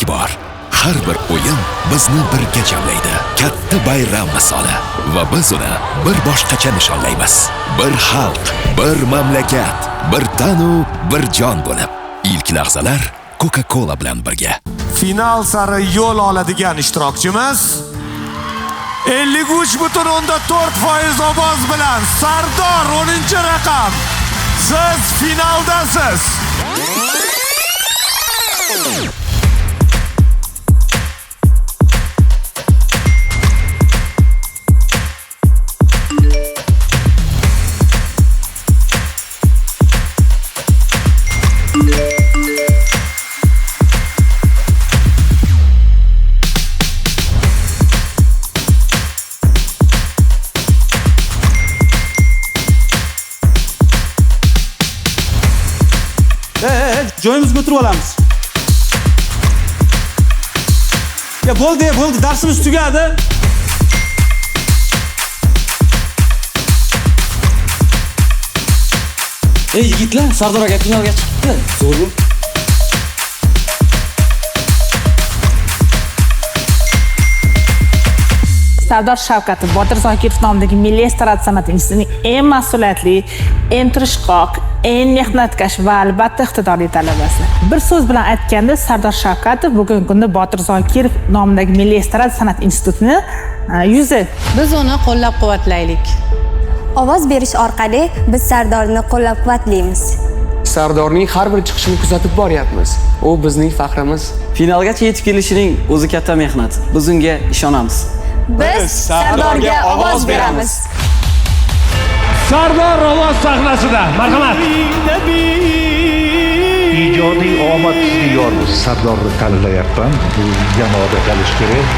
ikki bor. Har bir o'yin bizni birga jamlaydi. Katta bayram misoli va biz uni bir boshqacha nishonlaymiz. Bir xalq, bir mamlakat, bir tanu, bir jon bo'lib. Ilk lahzalar Coca-Cola bilan birga. Final sari yo'l oladigan ishtirokchimiz 53.4% ovoz bilan Sardor 10-raqam. Siz finaldasiz. Joyimizga o'tirib olamiz. Ya bo'ldi, darsimiz tugadi. Ey yigitlar, Sardor aka finalga chiqdi. Zo'r. Sardor Shavkatov Botir Zokirov nomidagi Milliy estrada san'at institutining eng mas'uliyatli, eng tirishqoq, eng mehnatkash va albatta iqtidorli talabasi. Bir so'z bilan aytganda, Sardor Shavkatov bugungi kunda Botir Zokirov nomidagi Milliy estrada san'at institutining yuzi. Biz uni qo'llab-quvvatlaylik. Ovoz berish orqali biz Sardorni qo'llab-quvvatlaymiz. Sardorning har bir chiqishini kuzatib boryapmiz. U bizning faxrimiz. Finalgacha yetib kelishining o'zi katta mehnat. Biz unga ishonamiz. Biz Sardorga ovoz beramiz. Sardor ovoz sahnasida. Marhamat. Ijodiy omad sizga yor bo'lsin. Sardorni tanlayapman. Bu jamoada qolish kerak.